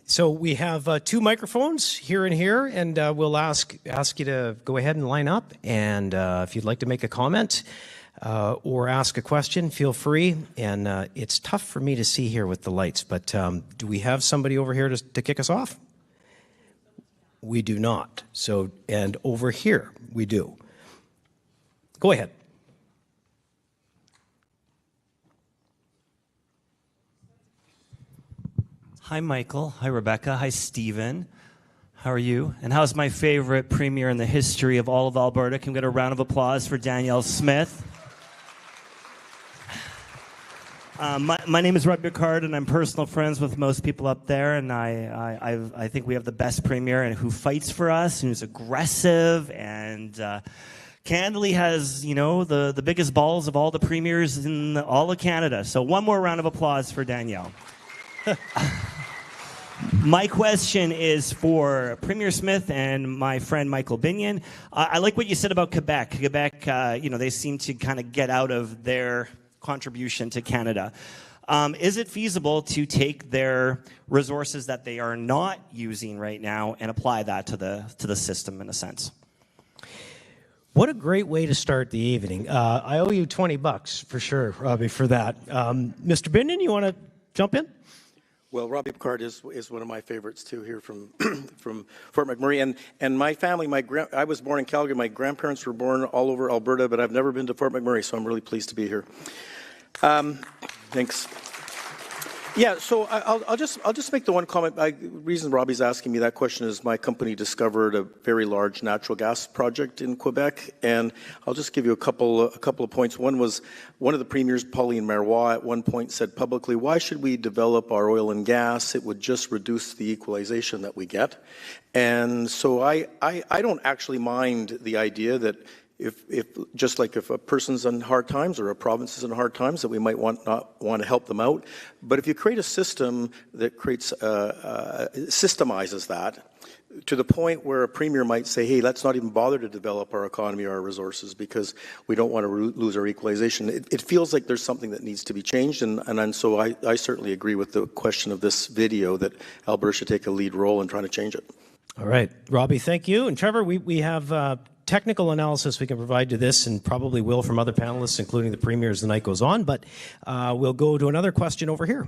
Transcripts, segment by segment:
So we have two microphones here and here, and we'll ask you to go ahead and line up. And if you'd like to make a comment or ask a question, feel free. And it's tough for me to see here with the lights, but do we have somebody over here to kick us off? We do not. So, and over here we do. Go ahead. Hi, Michael. Hi, Rebecca. Hi, Stephen. How are you? And how's my favorite premier in the history of all of Alberta? Can we get a round of applause for Danielle Smith? My name is Rob Picard, and I'm personal friends with most people up there. And I think we have the best premier and who fights for us, and who's aggressive, and candidly has, you know, the biggest balls of all the premiers in all of Canada. So one more round of applause for Danielle. My question is for Premier Smith and my friend Michael Binion. I like what you said about Quebec. Quebec, you know, they seem to kind of get out of their contribution to Canada. Is it feasible to take their resources that they are not using right now and apply that to the system in a sense? What a great way to start the evening. I owe you $20 for sure, Robbie, for that. Mr. Binion, you want to jump in? Well, Robbie Picard is one of my favorites too, here from from Fort McMurray, and my family. I was born in Calgary. My grandparents were born all over Alberta, but I've never been to Fort McMurray, so I'm really pleased to be here. Thanks. Yeah, so I'll just make the one comment. The reason Robbie's asking me that question is my company discovered a very large natural gas project in Quebec, and I'll just give you a couple of points. One was one of the premiers, Pauline Marois, at one point said publicly, "Why should we develop our oil and gas? It would just reduce the equalization that we get." And so I don't actually mind the idea that if just like if a person's in hard times or a province is in hard times, that we might not want to help them out. But if you create a system that systemizes that to the point where a premier might say, hey, let's not even bother to develop our economy or our resources because we don't want to lose our equalization, it feels like there's something that needs to be changed. And so I certainly agree with the question of this video that Alberta should take a lead role in trying to change it. All right. Robbie, thank you. And Trevor, we have technical analysis we can provide to this, and probably will from other panelists, including the premier as the night goes on, but we'll go to another question over here.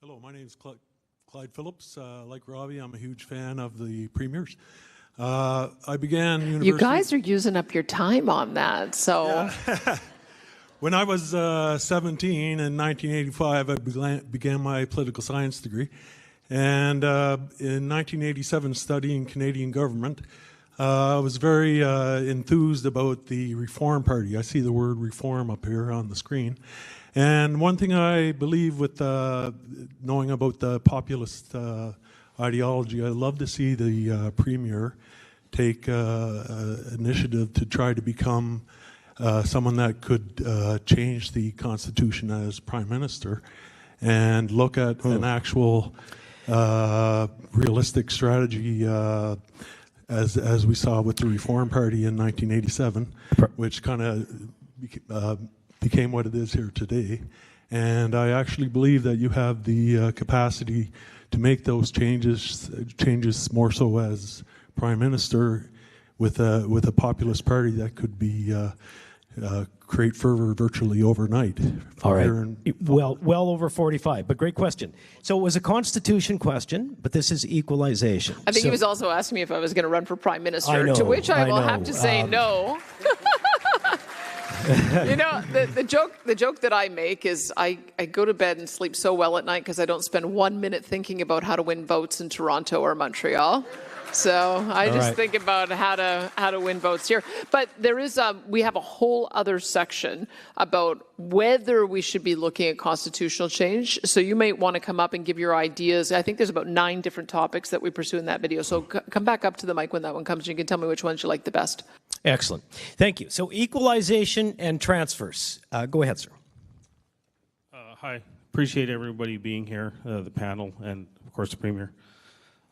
Hello, my name is Clyde Phillips. Like Robbie, I'm a huge fan of the premiers. I began university... You guys are using up your time on that, so... Yeah. When I was 17 in 1985, I began my political science degree. And in 1987, studying Canadian government, I was very enthused about the Reform Party. I see the word reform up here on the screen. And one thing I believe with knowing about the populist ideology, I'd love to see the Premier take initiative to try to become someone that could change the Constitution as Prime Minister and look at an actual realistic strategy as we saw with the Reform Party in 1987, which kind of became what it is here today. And I actually believe that you have the capacity to make those changes more so as Prime Minister with a populist party that could be create fervor virtually overnight. All right. Well over 45, but great question. So it was a constitution question, but this is equalization. I think he was also asking me if I was going to run for Prime Minister, to which I will have to say no. You know, the joke that I make is I go to bed and sleep so well at night because I don't spend 1 minute thinking about how to win votes in Toronto or Montreal. So I just think about how to win votes here. But there is we have a whole other section about whether we should be looking at constitutional change. So you might want to come up and give your ideas. I think there's about 9 different topics that we pursue in that video. So come back up to the mic when that one comes. You can tell me which ones you like the best. Excellent. Thank you. So equalization and transfers. Go ahead, sir. Hi. Appreciate everybody being here, the panel, and of course the Premier.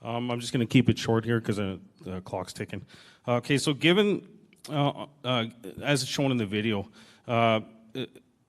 I'm just going to keep it short here because the clock's ticking. Okay, so given, as shown in the video,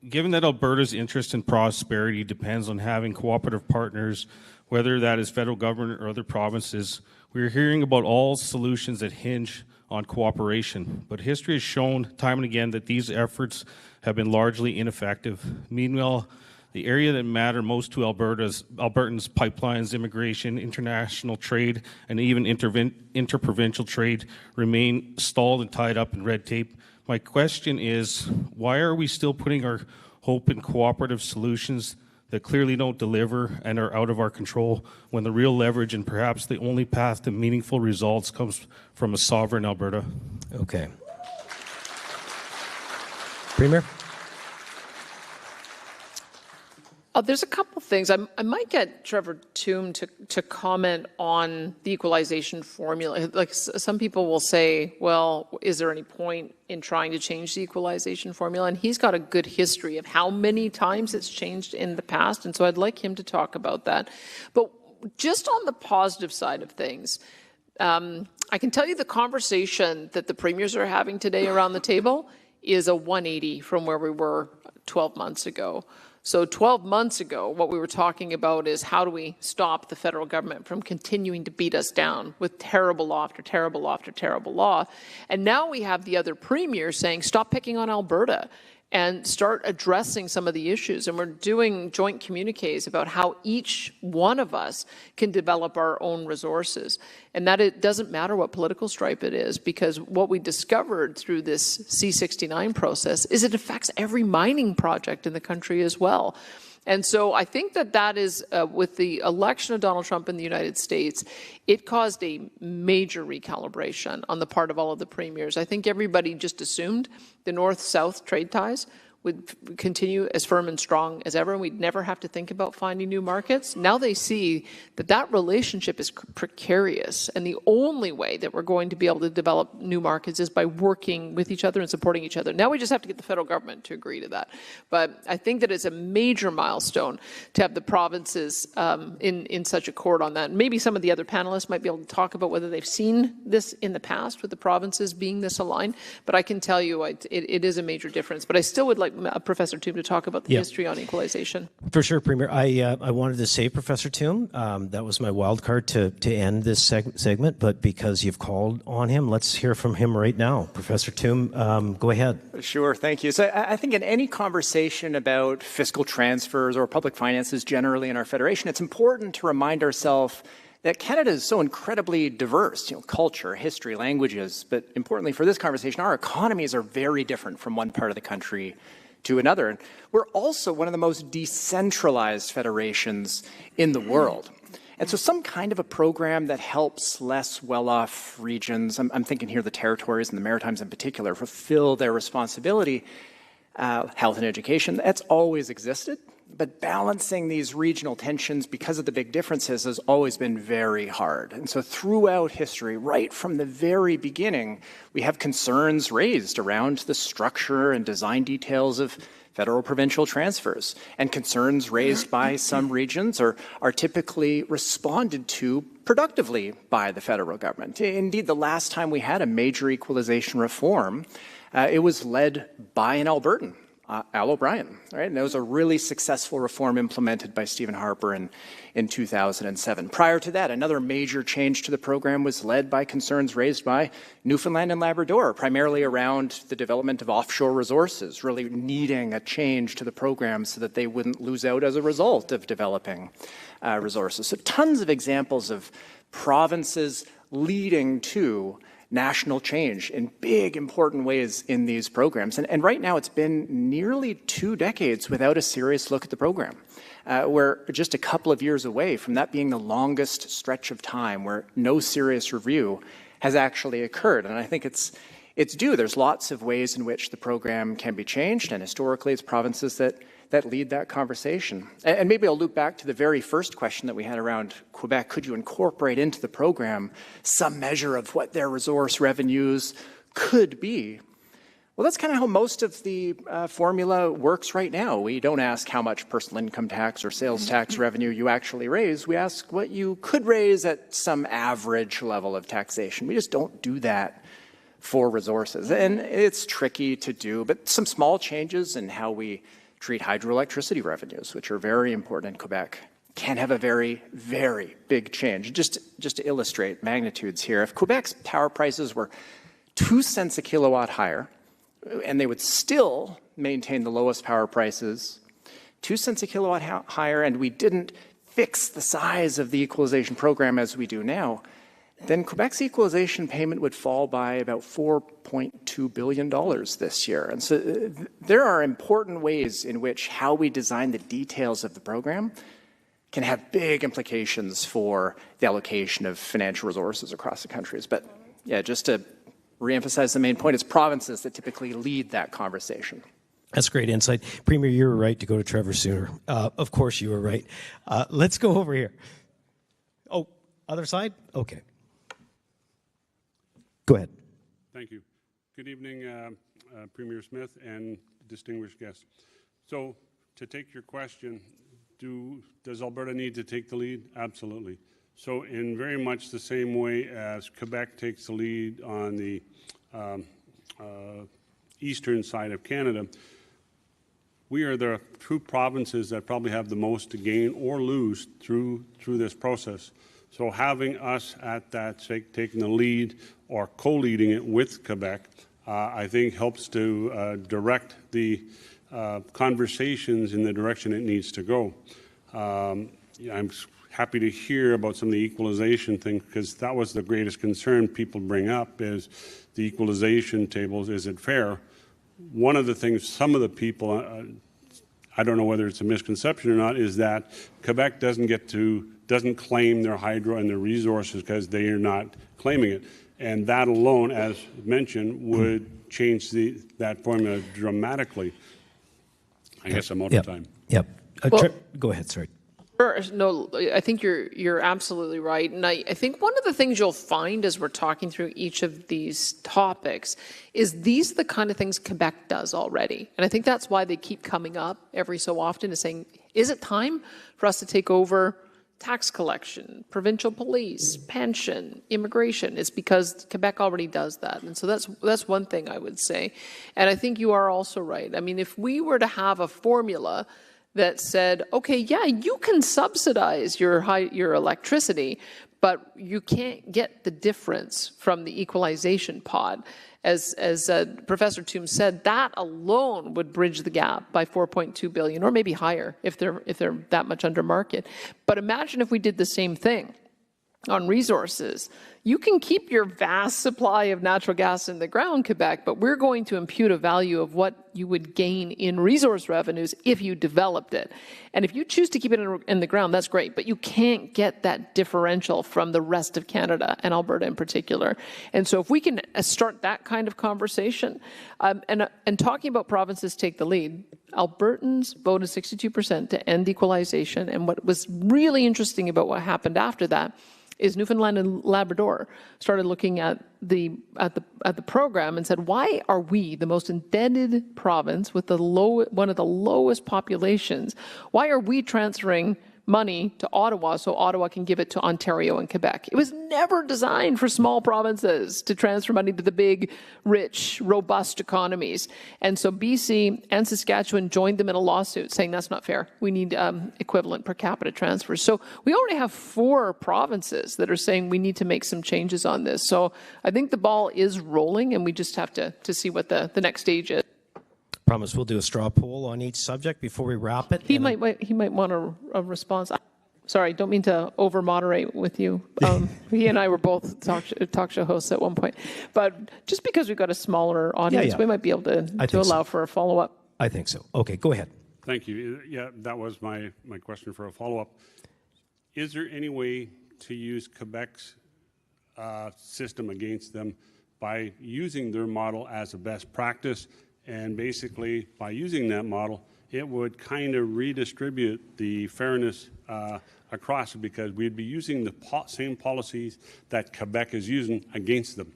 given that Alberta's interest in prosperity depends on having cooperative partners, whether that is federal government or other provinces, we are hearing about all solutions that hinge on cooperation. But history has shown time and again that these efforts have been largely ineffective. Meanwhile, the area that matter most to Albertans, pipelines, immigration, international trade, and even interprovincial trade remain stalled and tied up in red tape. My question is, why are we still putting our hope in cooperative solutions that clearly don't deliver and are out of our control when the real leverage and perhaps the only path to meaningful results comes from a sovereign Alberta? Okay. Premier? There's a couple things. I might get Trevor Tombe to comment on the equalization formula. Like some people will say, well, is there any point in trying to change the equalization formula? And he's got a good history of how many times it's changed in the past. And so I'd like him to talk about that. But just on the positive side of things, I can tell you the conversation that the premiers are having today around the table is a 180 from where we were 12 months ago. So 12 months ago, what we were talking about is how do we stop the federal government from continuing to beat us down with terrible law after terrible law after terrible law. And now we have the other premier saying, stop picking on Alberta and start addressing some of the issues. And we're doing joint communiques about how each one of us can develop our own resources. And that it doesn't matter what political stripe it is, because what we discovered through this C-69 process is it affects every mining project in the country as well. And so I think that is, with the election of Donald Trump in the United States, it caused a major recalibration on the part of all of the premiers. I think everybody just assumed the North-South trade ties would continue as firm and strong as ever, and we'd never have to think about finding new markets. Now they see that that relationship is precarious, and the only way that we're going to be able to develop new markets is by working with each other and supporting each other. Now we just have to get the federal government to agree to that. But I think that it's a major milestone to have the provinces in such accord on that. Maybe some of the other panelists might be able to talk about whether they've seen this in the past with the provinces being this aligned, but I can tell you it is a major difference. But I still would like Professor Tombe to talk about the history on equalization. For sure, Premier. I wanted to say, Professor Tombe, that was my wild card to end this segment, but because you've called on him, let's hear from him right now. Professor Tombe, go ahead. Sure, thank you. So I think in any conversation about fiscal transfers or public finances generally in our federation, it's important to remind ourselves that Canada is so incredibly diverse, culture, history, languages, but importantly for this conversation, our economies are very different from one part of the country to another. And we're also one of the most decentralized federations in the world. And so some kind of a program that helps less well-off regions, I'm thinking here the territories and the Maritimes in particular, fulfill their responsibility, health and education, that's always existed. But balancing these regional tensions because of the big differences has always been very hard. And so throughout history, right from the very beginning, we have concerns raised around the structure and design details of federal-provincial transfers. And concerns raised by some regions are typically responded to productively by the federal government. Indeed, the last time we had a major equalization reform, it was led by an Albertan, Al O'Brien, right? And that was a really successful reform implemented by Stephen Harper in 2007. Prior to that, another major change to the program was led by concerns raised by Newfoundland and Labrador, primarily around the development of offshore resources, really needing a change to the program so that they wouldn't lose out as a result of developing resources. So tons of examples of provinces leading to national change in big, important ways in these programs. And right now, it's been nearly 2 decades without a serious look at the program. We're just a couple of years away from that being the longest stretch of time where no serious review has actually occurred. And I think it's due. There's lots of ways in which the program can be changed, and historically, it's provinces that lead that conversation. And maybe I'll loop back to the very first question that we had around Quebec. Could you incorporate into the program some measure of what their resource revenues could be? Well, that's kind of how most of the formula works right now. We don't ask how much personal income tax or sales tax revenue you actually raise. We ask what you could raise at some average level of taxation. We just don't do that for resources. And it's tricky to do, but some small changes in how we treat hydroelectricity revenues, which are very important in Quebec, can have a very, very big change. Just to illustrate magnitudes here, if Quebec's power prices were 2 cents a kilowatt higher, and they would still maintain the lowest power prices, 2 cents a kilowatt higher, and we didn't fix the size of the equalization program as we do now, then Quebec's equalization payment would fall by about $4.2 billion this year. And so there are important ways in which how we design the details of the program can have big implications for the allocation of financial resources across the countries. But yeah, just to reemphasize the main point, it's provinces that typically lead that conversation. That's great insight. Premier, you were right to go to Trevor sooner. Of course you were right. Let's go over here. Oh, other side? Okay. Go ahead. Thank you. Good evening, Premier Smith and distinguished guests. So, to take your question, does Alberta need to take the lead? Absolutely. So, in very much the same way as Quebec takes the lead on the eastern side of Canada, we are the two provinces that probably have the most to gain or lose through this process. So having us at that stake, taking the lead or co-leading it with Quebec, I think helps to direct the conversations in the direction it needs to go. I'm happy to hear about some of the equalization thing, because that was the greatest concern people bring up, is the equalization tables, is it fair? One of the things some of the people, I don't know whether it's a misconception or not, is that Quebec doesn't claim their hydro and their resources because they are not claiming it. And that alone, as mentioned, would change that formula dramatically. I guess I'm out of time. Yep. Go ahead, sorry. Sure. No, I think you're absolutely right. And I think one of the things you'll find as we're talking through each of these topics is these are the kind of things Quebec does already. And I think that's why they keep coming up every so often, is saying, is it time for us to take over tax collection, provincial police, pension, immigration? It's because Quebec already does that. And so that's one thing I would say. And I think you are also right. I mean, if we were to have a formula that said, okay, yeah, you can subsidize your electricity, but you can't get the difference from the equalization pod. As Professor Toom said, that alone would bridge the gap by $4.2 billion, or maybe higher if they're that much under market. But imagine if we did the same thing on resources. You can keep your vast supply of natural gas in the ground, Quebec, but we're going to impute a value of what you would gain in resource revenues if you developed it. And if you choose to keep it in the ground, that's great, but you can't get that differential from the rest of Canada, and Alberta in particular. And so if we can start that kind of conversation, and talking about provinces take the lead, Albertans voted 62% to end equalization, and what was really interesting about what happened after that is Newfoundland and Labrador started looking at the program and said, why are we, the most indebted province with one of the lowest populations, why are we transferring money to Ottawa so Ottawa can give it to Ontario and Quebec? It was never designed for small provinces to transfer money to the big, rich, robust economies. And so BC and Saskatchewan joined them in a lawsuit saying that's not fair. We need equivalent per capita transfers. So we already have 4 provinces that are saying we need to make some changes on this. So I think the ball is rolling, and we just have to see what the next stage is. Promise we'll do a straw poll on each subject before we wrap it. He might want a response. Sorry, don't mean to over-moderate with you. He and I were both talk show hosts at one point. But just because we've got a smaller audience, we might be able to allow for a follow-up. I think so. Okay, go ahead. Thank you. Yeah, that was my question for a follow-up. Is there any way to use Quebec's system against them by using their model as a best practice? And basically, by using that model, it would kind of redistribute the fairness across, because we'd be using the same policies that Quebec is using against them.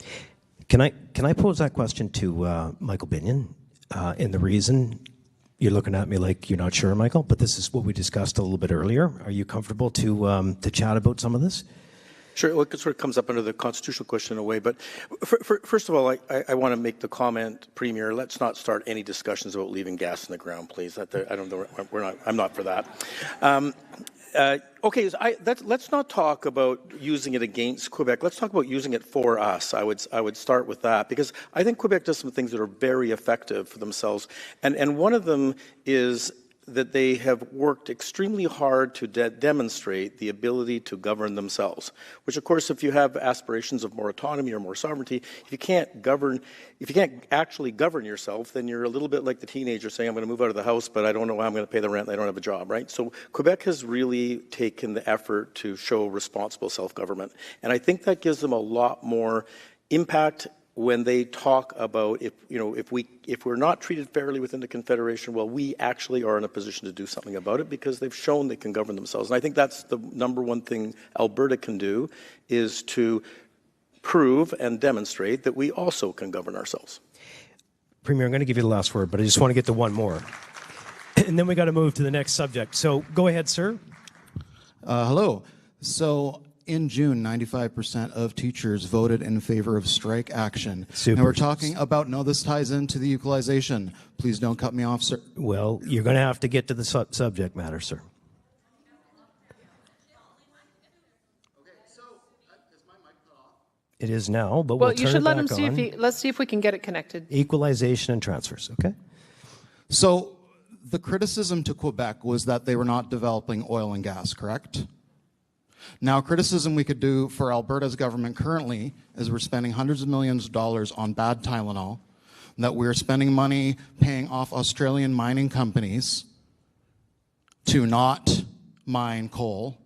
Can I pose that question to Michael Binion? And the reason you're looking at me like you're not sure, Michael, but this is what we discussed a little bit earlier. Are you comfortable to chat about some of this? Sure, well, it sort of comes up under the constitutional question in a way, but first of all, I want to make the comment, Premier, let's not start any discussions about leaving gas in the ground, please. I don't know, I'm not for that. Okay, let's not talk about using it against Quebec. Let's talk about using it for us. I would start with that, because I think Quebec does some things that are very effective for themselves, and one of them is that they have worked extremely hard to demonstrate the ability to govern themselves, which of course, if you have aspirations of more autonomy or more sovereignty, if you can't actually govern yourself, then you're a little bit like the teenager saying, I'm going to move out of the house, but I don't know how I'm going to pay the rent and I don't have a job, right? So Quebec has really taken the effort to show responsible self-government. And I think that gives them a lot more impact when they talk about if we're not treated fairly within the Confederation, well, we actually are in a position to do something about it because they've shown they can govern themselves. And I think that's the number one thing Alberta can do, is to prove and demonstrate that we also can govern ourselves. Premier, I'm going to give you the last word, but I just want to get to one more. And then we got to move to the next subject. So go ahead, sir. Hello. So in June, 95% of teachers voted in favor of strike action. Super. And we're talking about, no, this ties into the equalization. Please don't cut me off, sir. Well, you're going to have to get to the subject matter, sir. It is now, but we'll you should let him back see on. let's see if we can get it connected. Equalization and transfers, okay? So the criticism to Quebec was that they were not developing oil and gas, correct? Now, criticism we could do for Alberta's government currently is we're spending hundreds of millions of dollars on bad Tylenol, that we're spending money paying off Australian mining companies to not mine coal,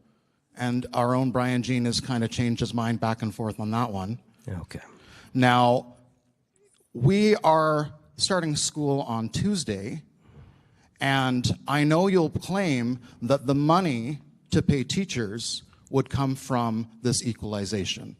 and our own Brian Jean has kind of changed his mind back and forth on that one. Okay. Now, we are starting school on Tuesday, and I know you'll claim that the money to pay teachers would come from this equalization.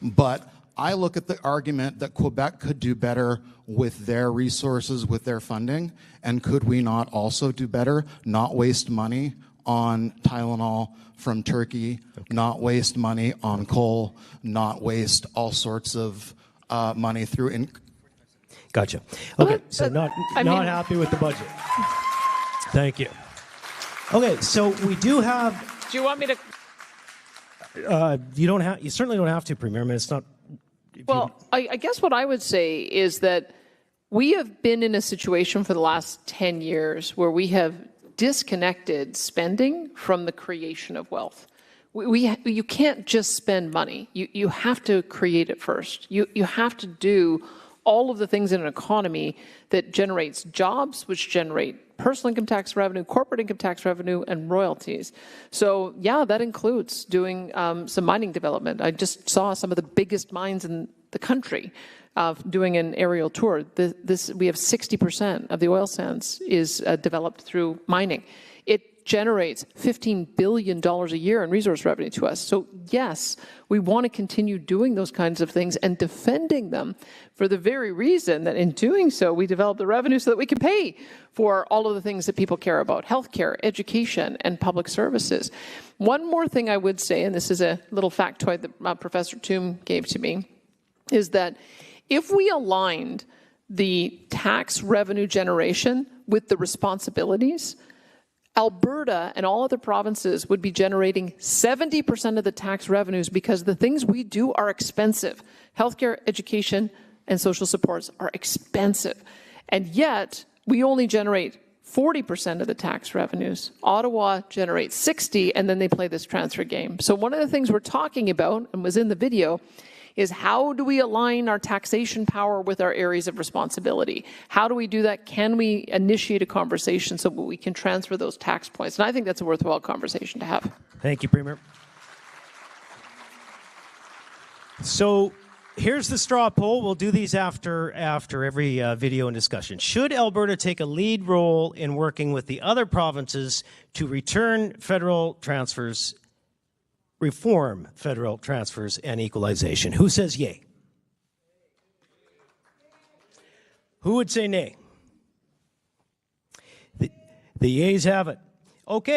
But I look at the argument that Quebec could do better with their resources, with their funding, and could we not also do better, not waste money on Tylenol from Turkey, not waste money on coal, not waste all sorts of money through... Gotcha. Okay, so not happy with the budget. Thank you. Okay, so we do have... Do you want me to... You certainly don't have to, Premier. I mean, it's not... Well, I guess what I would say is that we have been in a situation for the last 10 years where we have disconnected spending from the creation of wealth. You can't just spend money. You have to create it first. You have to do all of the things in an economy that generates jobs, which generate personal income tax revenue, corporate income tax revenue, and royalties. So yeah, that includes doing some mining development. I just saw some of the biggest mines in the country doing an aerial tour. We have 60% of the oil sands is developed through mining. It generates $15 billion a year in resource revenue to us. So yes, we want to continue doing those kinds of things and defending them for the very reason that in doing so, we develop the revenue so that we can pay for all of the things that people care about: healthcare, education, and public services. One more thing I would say, and this is a little factoid that Professor Toom gave to me, is that if we aligned the tax revenue generation with the responsibilities, Alberta and all other provinces would be generating 70% of the tax revenues, because the things we do are expensive. Healthcare, education, and social supports are expensive. And yet, we only generate 40% of the tax revenues. Ottawa generates 60, and then they play this transfer game. So one of the things we're talking about, and was in the video, is how do we align our taxation power with our areas of responsibility? How do we do that? Can we initiate a conversation so that we can transfer those tax points? And I think that's a worthwhile conversation to have. Thank you, Premier. So here's the straw poll. We'll do these after every video and discussion. Should Alberta take a lead role in working with the other provinces to return federal transfers, reform federal transfers and equalization? Who says yay? Who would say nay? The yeas have it. Okay.